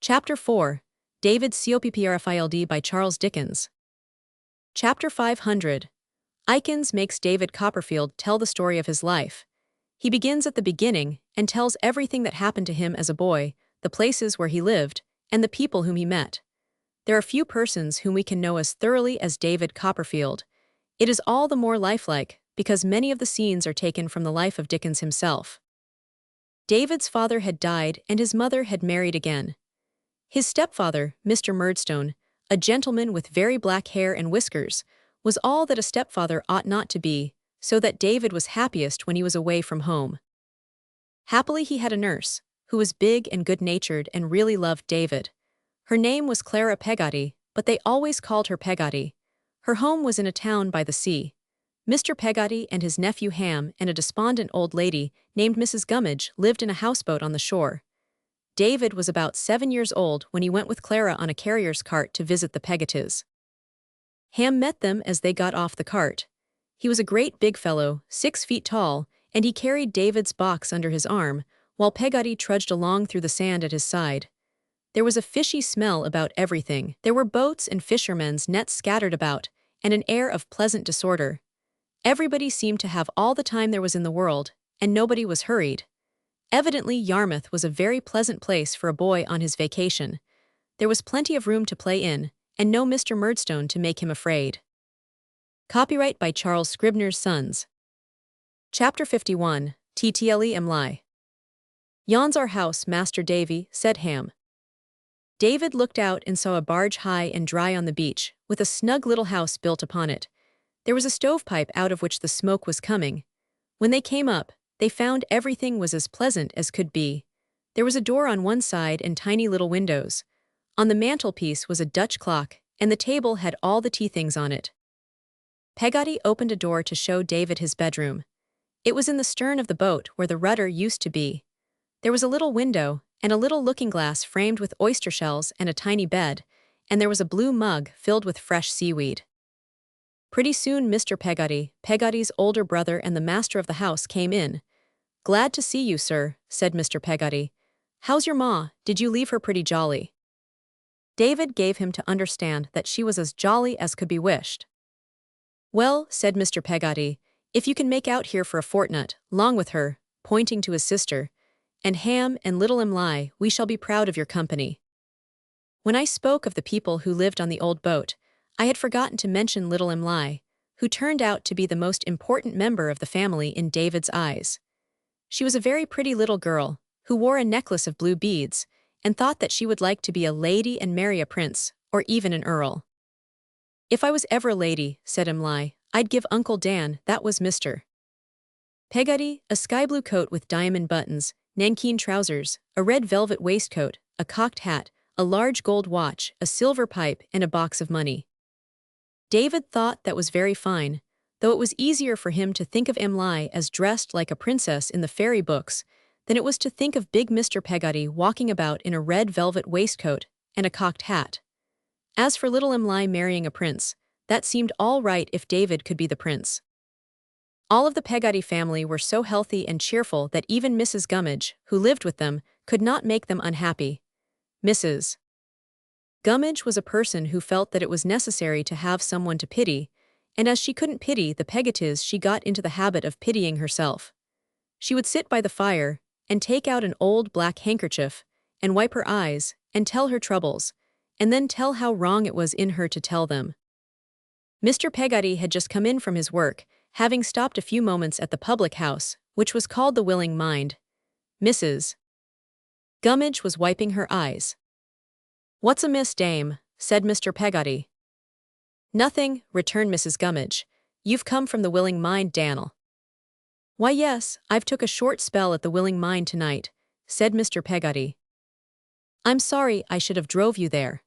Chapter 4. David Copperfield by Charles Dickens. Chapter 500. Dickens makes David Copperfield tell the story of his life. He begins at the beginning and tells everything that happened to him as a boy, the places where he lived, and the people whom he met. There are few persons whom we can know as thoroughly as David Copperfield. It is all the more lifelike because many of the scenes are taken from the life of Dickens himself. David's father had died and his mother had married again. His stepfather, Mr. Murdstone, a gentleman with very black hair and whiskers, was all that a stepfather ought not to be, so that David was happiest when he was away from home. Happily he had a nurse, who was big and good-natured and really loved David. Her name was Clara Peggotty, but they always called her Peggotty. Her home was in a town by the sea. Mr. Peggotty and his nephew Ham and a despondent old lady named Mrs. Gummidge lived in a houseboat on the shore. David was about 7 years old when he went with Clara on a carrier's cart to visit the Peggottys. Ham met them as they got off the cart. He was a great big fellow, 6 feet tall, and he carried David's box under his arm, while Peggotty trudged along through the sand at his side. There was a fishy smell about everything. There were boats and fishermen's nets scattered about, and an air of pleasant disorder. Everybody seemed to have all the time there was in the world, and nobody was hurried. Evidently Yarmouth was a very pleasant place for a boy on his vacation. There was plenty of room to play in, and no Mr. Murdstone to make him afraid. Copyright by Charles Scribner's Sons. Chapter 51. Tlmli. Yon's our house, Master Davy, said Ham. David looked out and saw a barge high and dry on the beach, with a snug little house built upon it. There was a stovepipe out of which the smoke was coming. When they came up, they found everything was as pleasant as could be. There was a door on one side and tiny little windows. On the mantelpiece was a Dutch clock, and the table had all the tea things on it. Peggotty opened a door to show David his bedroom. It was in the stern of the boat where the rudder used to be. There was a little window, and a little looking-glass framed with oyster shells and a tiny bed, and there was a blue mug filled with fresh seaweed. Pretty soon Mr. Peggotty, Peggotty's older brother and the master of the house came in. "Glad to see you, sir," said Mr. Peggotty. "How's your ma? Did you leave her pretty jolly?" David gave him to understand that she was as jolly as could be wished. "Well," said Mr. Peggotty, "if you can make out here for a fortnight, 'long with her," pointing to his sister, "and Ham and little Emily, we shall be proud of your company." When I spoke of the people who lived on the old boat, I had forgotten to mention little Emily, who turned out to be the most important member of the family in David's eyes. She was a very pretty little girl, who wore a necklace of blue beads, and thought that she would like to be a lady and marry a prince, or even an earl. "If I was ever a lady," said Emily, "I'd give Uncle Dan," that was Mr. Peggotty, a sky-blue coat with diamond buttons, nankeen trousers, a red velvet waistcoat, a cocked hat, a large gold watch, a silver pipe, and a box of money. David thought that was very fine, though it was easier for him to think of Emily as dressed like a princess in the fairy books than it was to think of big Mr. Peggotty walking about in a red velvet waistcoat and a cocked hat. As for little Emily marrying a prince, that seemed all right if David could be the prince. All of the Peggotty family were so healthy and cheerful that even Mrs. Gummidge, who lived with them, could not make them unhappy. Mrs. Gummidge was a person who felt that it was necessary to have someone to pity, and as she couldn't pity the Peggottys, she got into the habit of pitying herself. She would sit by the fire, and take out an old black handkerchief, and wipe her eyes, and tell her troubles, and then tell how wrong it was in her to tell them. Mr. Peggotty had just come in from his work, having stopped a few moments at the public house, which was called the Willing Mind. Mrs. Gummidge was wiping her eyes. "What's amiss, dame?" said Mr. Peggotty. "Nothing," returned Mrs. Gummidge. "You've come from the Willing Mind, Dan'l." "Why, yes, I've took a short spell at the Willing Mind tonight," said Mr. Peggotty. "I'm sorry I should have drove you there."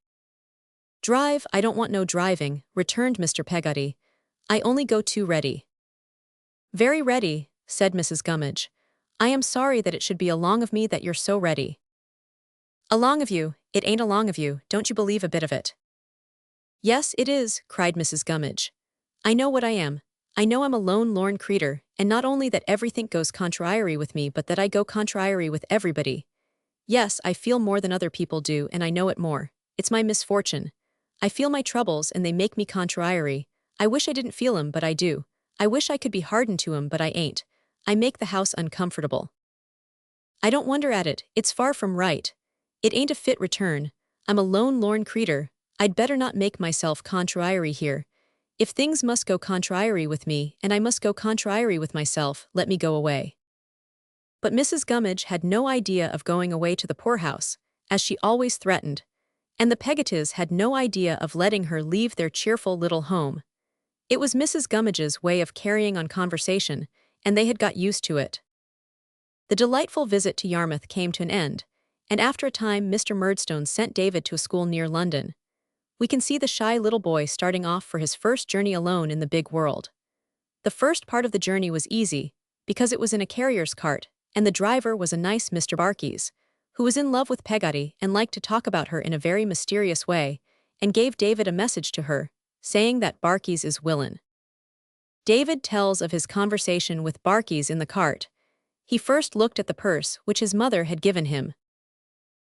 "Drive, I don't want no driving," returned Mr. Peggotty. "I only go too ready." "Very ready," said Mrs. Gummidge. "I am sorry that it should be along of me that you're so ready." "Along of you? It ain't along of you, don't you believe a bit of it." "Yes, it is," cried Mrs. Gummidge. "I know what I am. I know I'm a lone lorn creetur, and not only that everything goes contrary with me but that I go contrary with everybody. Yes, I feel more than other people do, and I know it more. It's my misfortune. I feel my troubles and they make me contrary. I wish I didn't feel 'em, but I do. I wish I could be hardened to 'em, but I ain't. I make the house uncomfortable. I don't wonder at it, it's far from right. It ain't a fit return. I'm a lone lorn creetur. I'd better not make myself contrary here. If things must go contrary with me, and I must go contrary with myself, let me go away. But Mrs. Gummidge had no idea of going away to the poorhouse, as she always threatened, and the Peggotties had no idea of letting her leave their cheerful little home. It was Mrs. Gummidge's way of carrying on conversation, and they had got used to it. The delightful visit to Yarmouth came to an end, and after a time Mr. Murdstone sent David to a school near London. We can see the shy little boy starting off for his first journey alone in the big world. The first part of the journey was easy, because it was in a carrier's cart, and the driver was a nice Mr. Barkis, who was in love with Peggotty and liked to talk about her in a very mysterious way, and gave David a message to her, saying that Barkis is willin'. David tells of his conversation with Barkis in the cart. He first looked at the purse which his mother had given him,